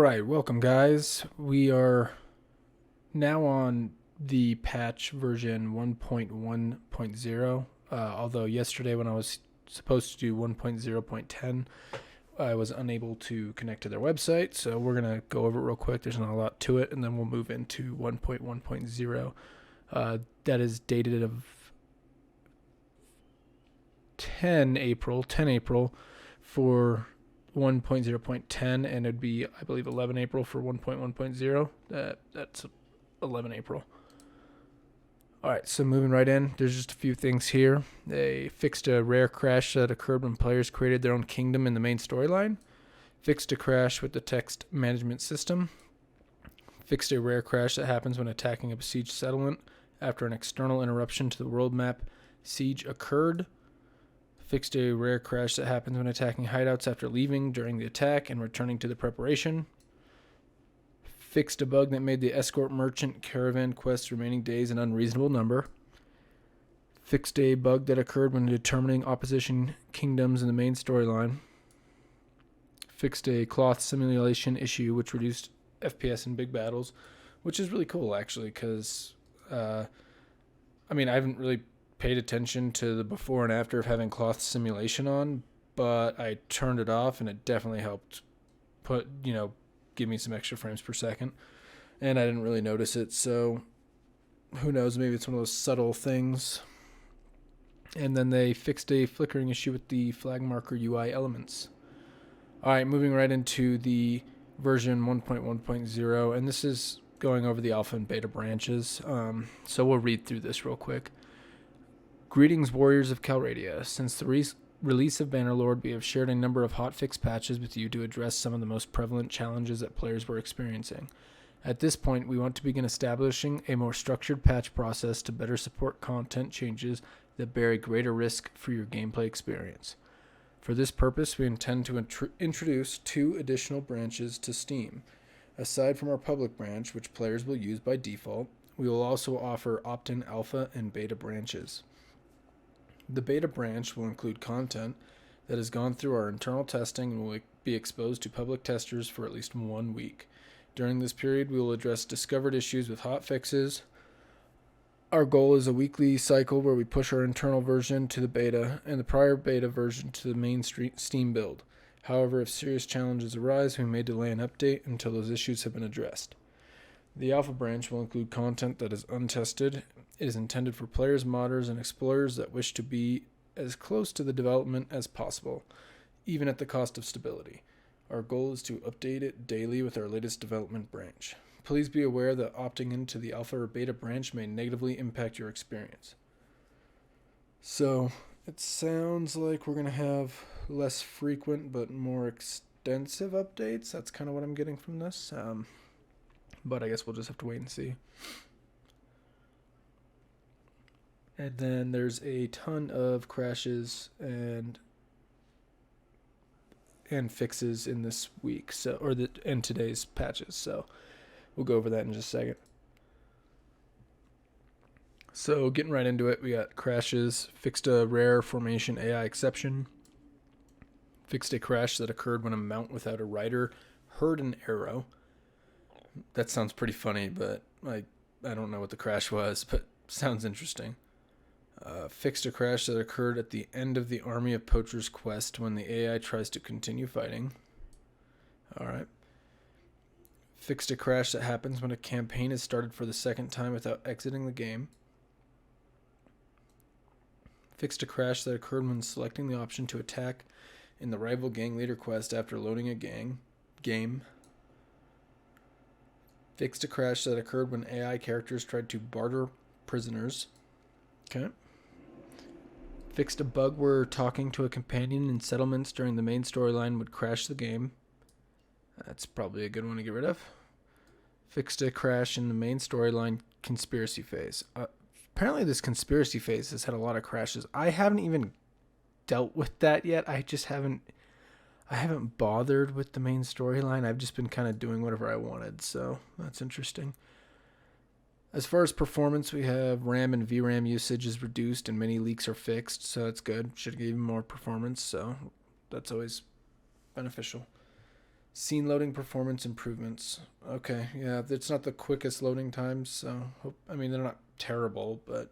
Alright, welcome guys. We are now on the patch version 1.1.0. Although yesterday when I was supposed to do 1.0.10, I was unable to connect to their website. So we're going to go over it real quick. There's not a lot to it. And then we'll move into 1.1.0. That is dated of 10 April for 1.0.10, and it'd be, I believe, 11 April for 1.1.0. That's 11 April. All right, so moving right in, there's just a few things here. They fixed a rare crash that occurred when players created their own kingdom in the main storyline. Fixed a crash with the text management system. Fixed a rare crash that happens when attacking a besieged settlement after an external interruption to the world map siege occurred. Fixed a rare crash that happens when attacking hideouts after leaving during the attack and returning to the preparation. Fixed a bug that made the escort merchant caravan quest's remaining days an unreasonable number. Fixed a bug that occurred when determining opposition kingdoms in the main storyline. Fixed a cloth simulation issue which reduced FPS in big battles, which is really cool actually, because I haven't really paid attention to the before and after of having cloth simulation on, but I turned it off and it definitely helped give me some extra frames per second, and I didn't really notice it, so who knows, maybe it's one of those subtle things. And then they fixed a flickering issue with the flag marker UI elements. Alright, moving right into the version 1.1.0, and this is going over the alpha and beta branches, so we'll read through this real quick. Greetings, Warriors of Calradia. Since the release of Bannerlord, we have shared a number of hotfix patches with you to address some of the most prevalent challenges that players were experiencing. At this point, we want to begin establishing a more structured patch process to better support content changes that bear a greater risk for your gameplay experience. For this purpose, we intend to introduce 2 additional branches to Steam. Aside from our public branch, which players will use by default, we will also offer opt-in alpha and beta branches. The beta branch will include content that has gone through our internal testing and will be exposed to public testers for at least 1 week. During this period, we will address discovered issues with hotfixes. Our goal is a weekly cycle where we push our internal version to the beta and the prior beta version to the main Steam build. However, if serious challenges arise, we may delay an update until those issues have been addressed. The alpha branch will include content that is untested. It is intended for players, modders, and explorers that wish to be as close to the development as possible, even at the cost of stability. Our goal is to update it daily with our latest development branch. Please be aware that opting into the alpha or beta branch may negatively impact your experience. So, it sounds like we're going to have less frequent but more extensive updates. That's kind of what I'm getting from this. But I guess we'll just have to wait and see. And then there's a ton of crashes and fixes in this week, in today's patches. So we'll go over that in just a second. So getting right into it, we got crashes. Fixed a rare formation AI exception. Fixed a crash that occurred when a mount without a rider heard an arrow. That sounds pretty funny, but I don't know what the crash was, but sounds interesting. Fixed a crash that occurred at the end of the Army of Poachers quest when the AI tries to continue fighting. Alright. Fixed a crash that happens when a campaign is started for the second time without exiting the game. Fixed a crash that occurred when selecting the option to attack in the rival gang leader quest after loading a game. Fixed a crash that occurred when AI characters tried to barter prisoners. Okay. Fixed a bug where talking to a companion in settlements during the main storyline would crash the game. That's probably a good one to get rid of. Fixed a crash in the main storyline conspiracy phase. Apparently this conspiracy phase has had a lot of crashes. I haven't even dealt with that yet. I haven't bothered with the main storyline. I've just been kind of doing whatever I wanted, so that's interesting. As far as performance, we have RAM and VRAM usage is reduced and many leaks are fixed, so that's good. Should give even more performance, so that's always beneficial. Scene loading performance improvements. Okay, yeah, it's not the quickest loading times, so I mean they're not terrible, but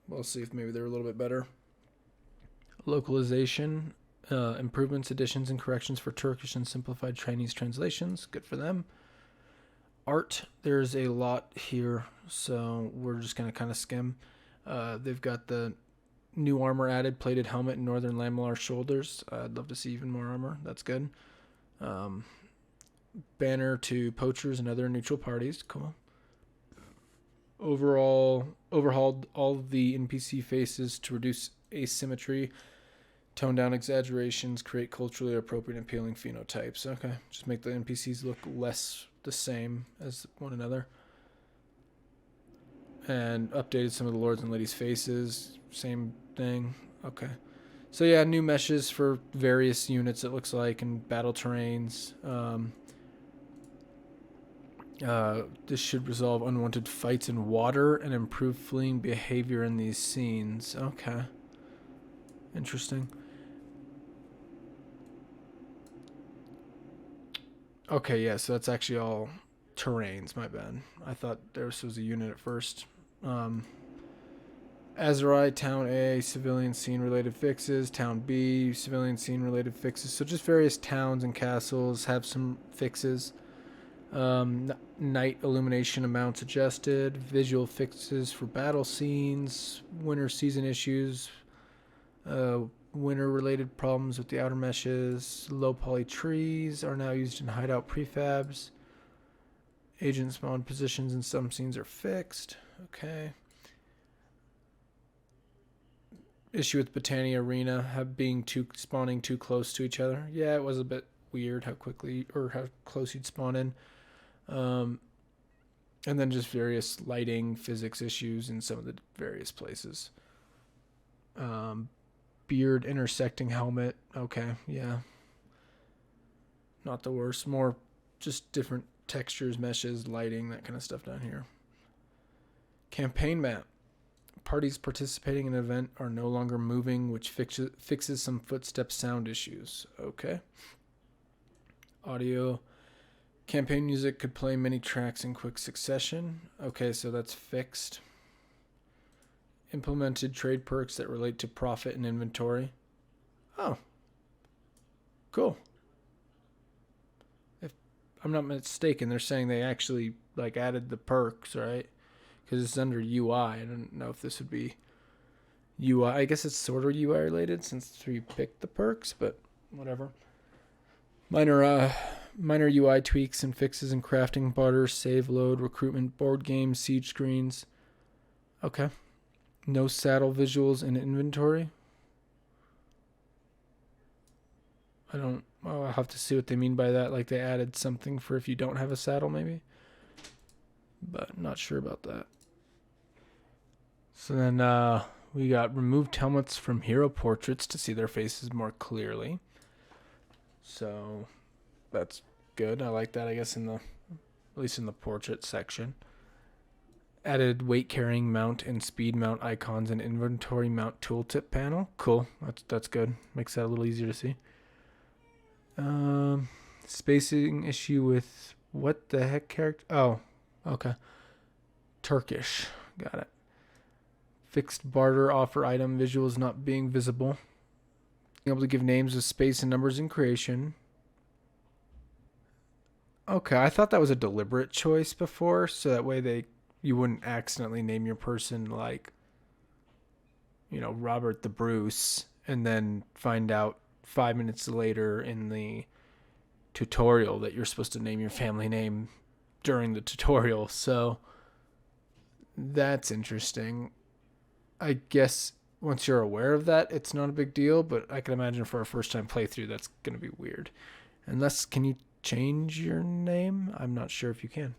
we'll see if maybe they're a little bit better. Localization, improvements, additions, and corrections for Turkish and simplified Chinese translations. Good for them. Art, there's a lot here, so we're just going to kind of skim. They've got the new armor added, plated helmet, and northern lamellar shoulders. I'd love to see even more armor. That's good. Banner to poachers and other neutral parties. Cool. Overhauled all the NPC faces to reduce asymmetry, tone down exaggerations, create culturally appropriate and appealing phenotypes. Okay, just make the NPCs look less the same as one another. And updated some of the lords and ladies' faces. Same thing. Okay. So yeah, new meshes for various units, it looks like, and battle terrains. This should resolve unwanted fights in water and improve fleeing behavior in these scenes. Okay. Interesting. Okay, yeah, so that's actually all terrains, my bad. I thought this was a unit at first. Azerai, Town A, civilian scene related fixes. Town B, civilian scene related fixes. So just various towns and castles have some fixes. Night illumination amounts adjusted. Visual fixes for battle scenes. Winter season issues. Winter related problems with the outer meshes. Low poly trees are now used in hideout prefabs. Agent spawn positions in some scenes are fixed. Okay. Issue with Botania Arena spawning too close to each other. Yeah, it was a bit weird how quickly or how close you'd spawn in. And then just various lighting, physics issues in some of the various places. Beard intersecting helmet. Okay, yeah. Not the worst. More just different textures, meshes, lighting, that kind of stuff down here. Campaign map. Parties participating in an event are no longer moving, which fixes some footstep sound issues. Okay. Audio. Campaign music could play many tracks in quick succession. Okay, so that's fixed. Implemented trade perks that relate to profit and inventory. Oh. Cool. If I'm not mistaken, they're saying they actually added the perks, right? Because it's under UI. I don't know if this would be UI. I guess it's sort of UI related since we picked the perks, but whatever. Minor UI tweaks and fixes in crafting, barter, save load, recruitment, board games, siege screens. Okay. No saddle visuals in inventory. I'll have to see what they mean by that. Like they added something for if you don't have a saddle, maybe. But not sure about that. So then we got removed helmets from hero portraits to see their faces more clearly. So that's good. I like that, I guess, at least in the portrait section. Added weight carrying mount and speed mount icons and inventory mount tooltip panel. Cool. That's good. Makes that a little easier to see. Spacing issue with what the heck character? Oh, okay. Turkish. Got it. Fixed barter offer item visuals not being visible. Being able to give names with space and numbers in creation. Okay, I thought that was a deliberate choice before, so that way you wouldn't accidentally name your person like, Robert the Bruce, and then find out 5 minutes later in the tutorial that you're supposed to name your family name during the tutorial. So that's interesting. I guess once you're aware of that, it's not a big deal, but I can imagine for a first time playthrough, that's going to be weird. Can you change your name? I'm not sure if you can.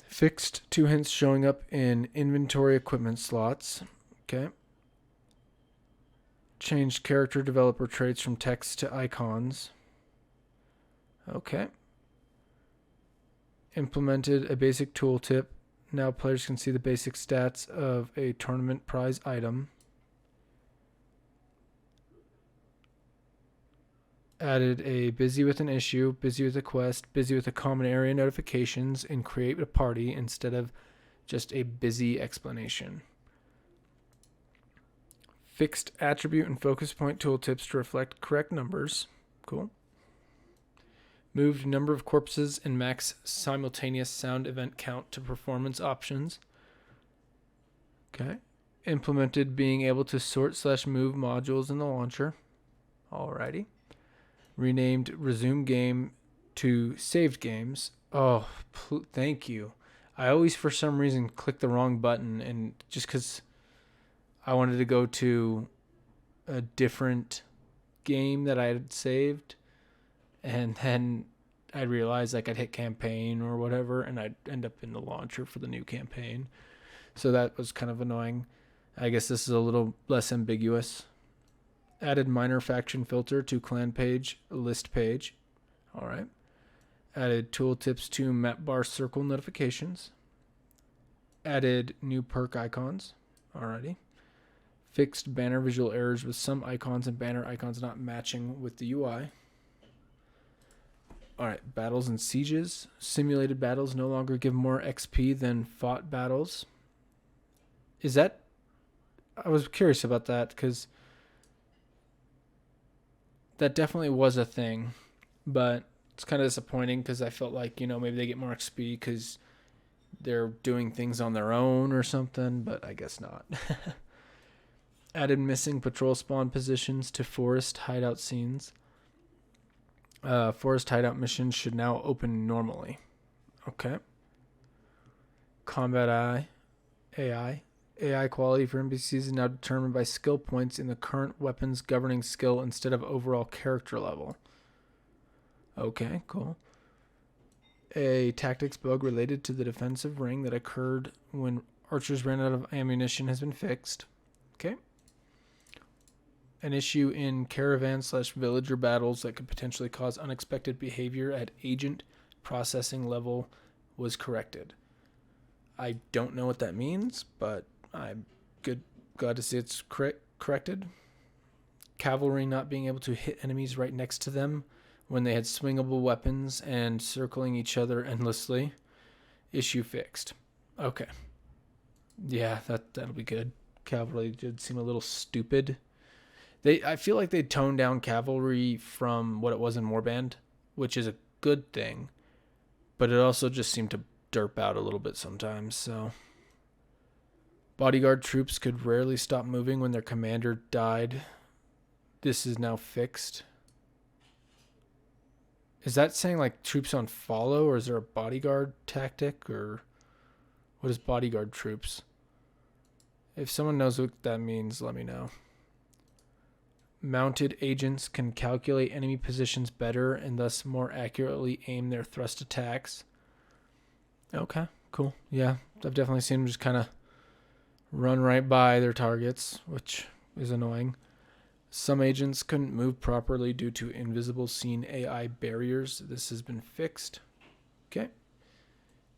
Fixed 2 hints showing up in inventory equipment slots. Okay. Changed character developer traits from text to icons. Okay. Implemented a basic tooltip. Now players can see the basic stats of a tournament prize item. Added a busy with an issue, busy with a quest, busy with a common area notifications, and create a party instead of just a busy explanation. Fixed attribute and focus point tooltips to reflect correct numbers. Cool. Moved number of corpses and max simultaneous sound event count to performance options. Okay. Implemented being able to sort/move modules in the launcher. Alrighty. Renamed resume game to saved games. Oh, thank you. I always, for some reason, click the wrong button, and just because I wanted to go to a different game that I had saved, and then I realized like I'd hit campaign or whatever, and I'd end up in the launcher for the new campaign. So that was kind of annoying. I guess this is a little less ambiguous. Added minor faction filter to clan page, list page. All right. Added tooltips to map bar circle notifications. Added new perk icons. Alrighty. Fixed banner visual errors with some icons and banner icons not matching with the UI. Alright, battles and sieges. Simulated battles no longer give more XP than fought battles. Is that... I was curious about that because that definitely was a thing, but it's kind of disappointing because I felt like, maybe they get more XP because they're doing things on their own or something, but I guess not. Added missing patrol spawn positions to forest hideout scenes. Forest hideout missions should now open normally. Okay. Combat AI. AI quality for NPCs is now determined by skill points in the current weapon's governing skill instead of overall character level. Okay, cool. A tactics bug related to the defensive ring that occurred when archers ran out of ammunition has been fixed. Okay. An issue in caravan/villager battles that could potentially cause unexpected behavior at agent processing level was corrected. I don't know what that means, but I'm glad to see it's corrected. Cavalry not being able to hit enemies right next to them when they had swingable weapons and circling each other endlessly. Issue fixed. Okay. Yeah, that'll be good. Cavalry did seem a little stupid. I feel like they toned down cavalry from what it was in Warband, which is a good thing, but it also just seemed to derp out a little bit sometimes, so... Bodyguard troops could rarely stop moving when their commander died. This is now fixed. Is that saying like troops on follow, or is there a bodyguard tactic, or what is bodyguard troops? If someone knows what that means, let me know. Mounted agents can calculate enemy positions better and thus more accurately aim their thrust attacks. Okay, cool. Yeah, I've definitely seen them just kind of run right by their targets, which is annoying. Some agents couldn't move properly due to invisible scene AI barriers. This has been fixed. Okay.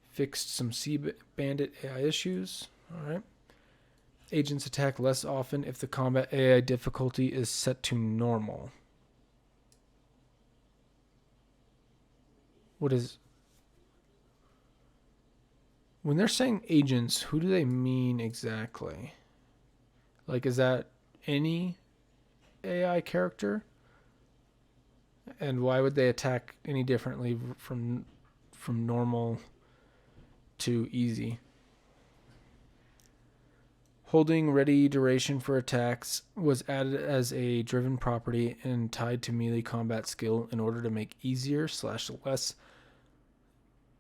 Fixed some Sea Bandit AI issues. All right. Agents attack less often if the combat AI difficulty is set to normal. What is... When they're saying agents, who do they mean exactly? Like, is that any AI character? And why would they attack any differently from normal to easy? Holding ready duration for attacks was added as a driven property and tied to melee combat skill in order to make easier/less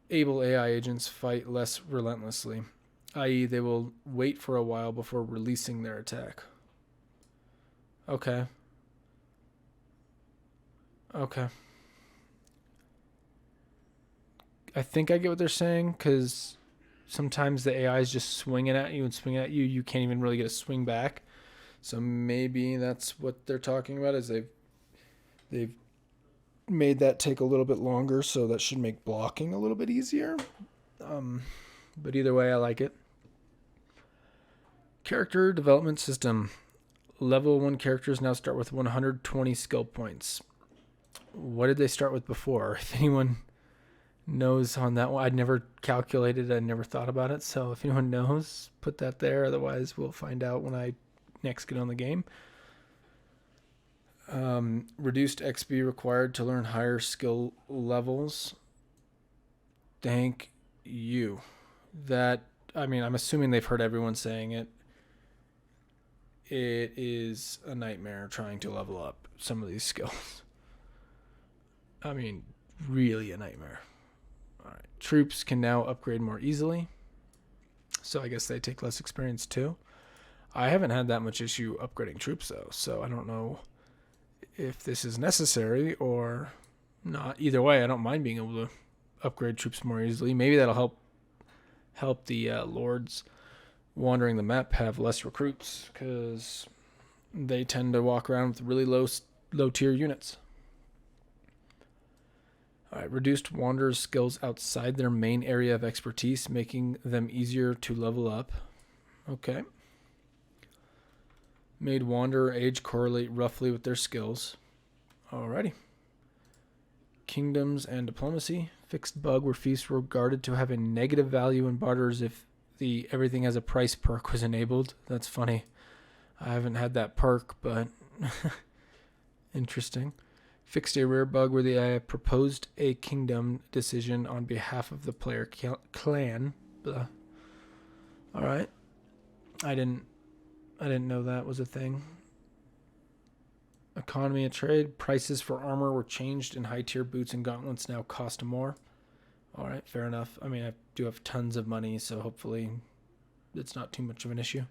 able AI agents fight less relentlessly, i.e. they will wait for a while before releasing their attack. Okay. I think I get what they're saying, because sometimes the AI is just swinging at you and swinging at you. You can't even really get a swing back. So maybe that's what they're talking about, is they've made that take a little bit longer, so that should make blocking a little bit easier. But either way, I like it. Character development system. Level 1 characters now start with 120 skill points. what did they start with before? If anyone knows on that one, I'd never calculated, I never thought about it. So if anyone knows, put that there. Otherwise, we'll find out when I next get on the game. Reduced XP required to learn higher skill levels. Thank you. That, I mean, I'm assuming they've heard everyone saying it. It is a nightmare trying to level up some of these skills. I mean, really a nightmare. All right. Troops can now upgrade more easily. So I guess they take less experience too. I haven't had that much issue upgrading troops though, so I don't know if this is necessary or not. Either way, I don't mind being able to upgrade troops more easily. Maybe that'll help the lords wandering the map have less recruits, because they tend to walk around with really low tier units. All right, reduced wanderers' skills outside their main area of expertise, making them easier to level up. Okay. Made wanderer age correlate roughly with their skills. Alrighty. Kingdoms and diplomacy. Fixed bug where feasts were regarded to have a negative value in barters if the everything has a price perk was enabled. That's funny. I haven't had that perk, but interesting. Fixed a rare bug where the proposed a kingdom decision on behalf of the player clan. Blah. All right. I didn't know that was a thing. Economy of trade. Prices for armor were changed, and high tier boots and gauntlets now cost more. All right, fair enough. I mean, I do have tons of money, so hopefully it's not too much of an issue.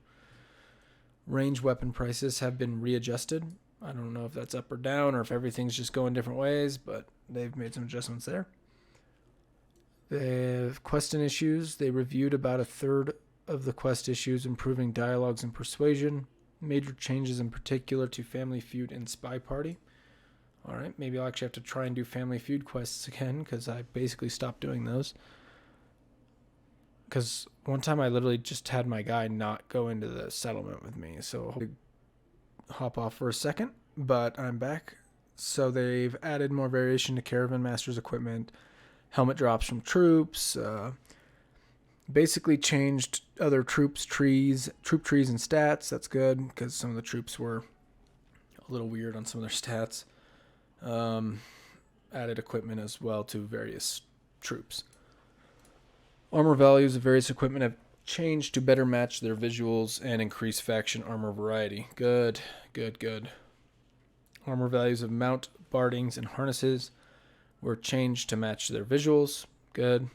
Range weapon prices have been readjusted. I don't know if that's up or down or if everything's just going different ways, but they've made some adjustments there. The quest and issues. They reviewed about a third of the quest issues, improving dialogues and persuasion. Major changes in particular to Family Feud and Spy Party. All right, maybe I'll actually have to try and do Family Feud quests again, because I basically stopped doing those. Because one time I literally just had my guy not go into the settlement with me, so I'll hop off for a second, but I'm back. So they've added more variation to Caravan Master's equipment, helmet drops from troops, basically changed other troop trees and stats. That's good, because some of the troops were a little weird on some of their stats. Added equipment as well to various troops. Armor values of various equipment have changed to better match their visuals and increase faction armor variety. Good. Armor values of mount, bardings, and harnesses were changed to match their visuals. Good.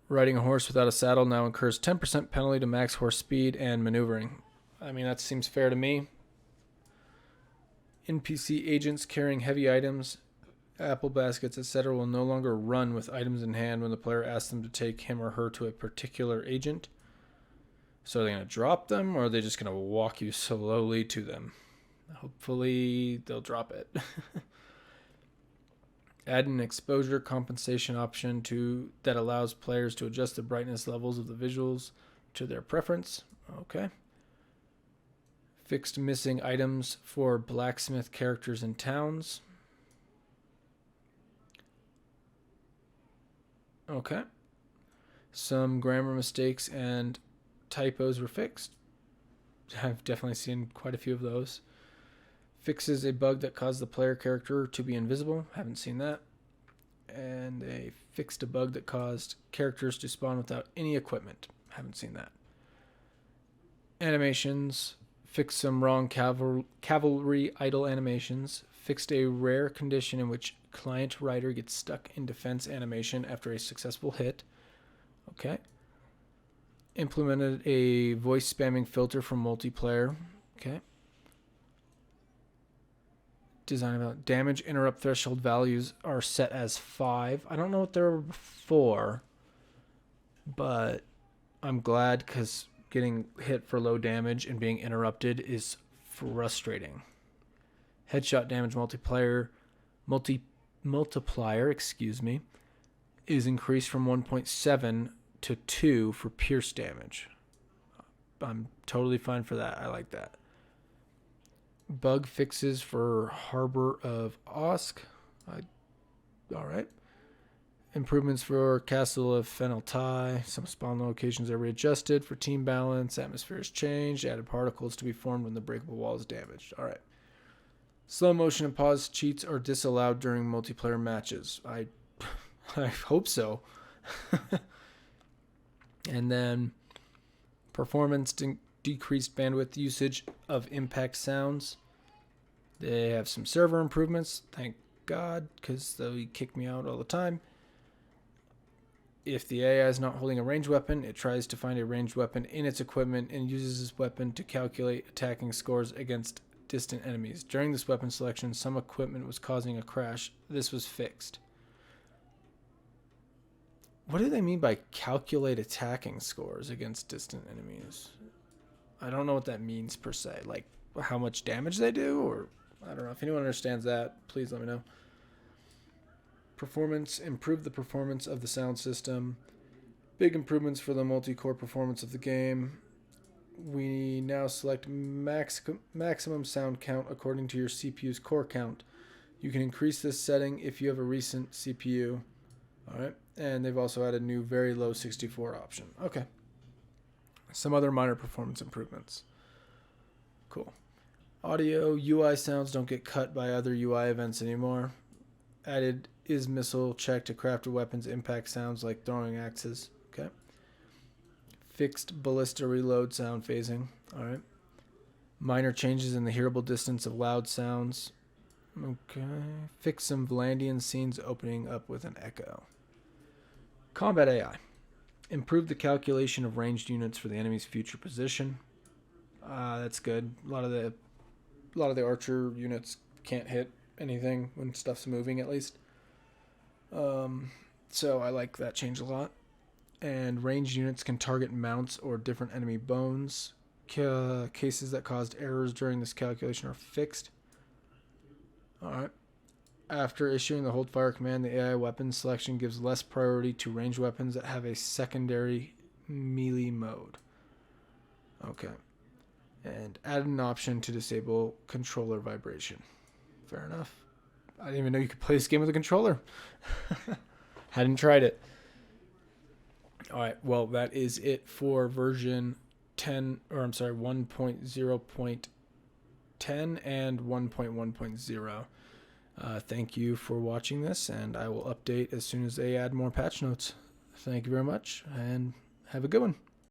Riding a horse without a saddle now incurs 10% penalty to max horse speed and maneuvering. I mean, that seems fair to me. NPC agents carrying heavy items, apple baskets, etc. will no longer run with items in hand when the player asks them to take him or her to a particular agent. So are they going to drop them, or are they just going to walk you slowly to them? Hopefully they'll drop it. Add an exposure compensation option that allows players to adjust the brightness levels of the visuals to their preference. Okay. Fixed missing items for blacksmith characters in towns. Okay. Some grammar mistakes and typos were fixed. I've definitely seen quite a few of those. Fixes a bug that caused the player character to be invisible. Haven't seen that. And they fixed a bug that caused characters to spawn without any equipment. Haven't seen that. Animations. Fixed some wrong cavalry idle animations. Fixed a rare condition in which client rider gets stuck in defense animation after a successful hit. Okay. Implemented a voice spamming filter for multiplayer. Okay. Design about damage interrupt threshold values are set as 5. I don't know what they were before, but I'm glad, because getting hit for low damage and being interrupted is frustrating. Headshot damage multiplier, is increased from 1.7 to 2 for pierce damage. I'm totally fine for that. I like that. Bug fixes for Harbor of Osk. All right. Improvements for Castle of Feneltai. Some spawn locations are readjusted for team balance. Atmospheres changed. Added particles to be formed when the breakable wall is damaged. All right. Slow motion and pause cheats are disallowed during multiplayer matches. I hope so. And then performance decreased bandwidth usage of impact sounds. They have some server improvements. Thank God, because they kick me out all the time. If the AI is not holding a ranged weapon, it tries to find a ranged weapon in its equipment and uses this weapon to calculate attacking scores against distant enemies. During this weapon selection, some equipment was causing a crash. This was fixed. What do they mean by calculate attacking scores against distant enemies? I don't know what that means per se. Like how much damage they do, or I don't know. If anyone understands that, please let me know. Performance, improve the performance of the sound system. Big improvements for the multi-core performance of the game. We now select maximum sound count according to your CPU's core count. You can increase this setting if you have a recent CPU. All right. And they've also added a new very low 64 option. Okay. Some other minor performance improvements. Cool. Audio, UI sounds don't get cut by other UI events anymore. Added is missile check to crafted weapons impact sounds like throwing axes. Okay. Fixed ballista reload sound phasing. All right. Minor changes in the hearable distance of loud sounds. Okay. Fix some Vlandian scenes opening up with an echo. Combat AI. Improve the calculation of ranged units for the enemy's future position. That's good. A lot of the archer units can't hit anything when stuff's moving, at least. So I like that change a lot. And ranged units can target mounts or different enemy bones. Cases that caused errors during this calculation are fixed. All right. After issuing the hold fire command, the AI weapon selection gives less priority to ranged weapons that have a secondary melee mode. Okay. And add an option to disable controller vibration. Fair enough. I didn't even know you could play this game with a controller. Hadn't tried it. All right. Well, that is it for version 1.0.10 and 1.1.0. Thank you for watching this, and I will update as soon as they add more patch notes. Thank you very much, and have a good one.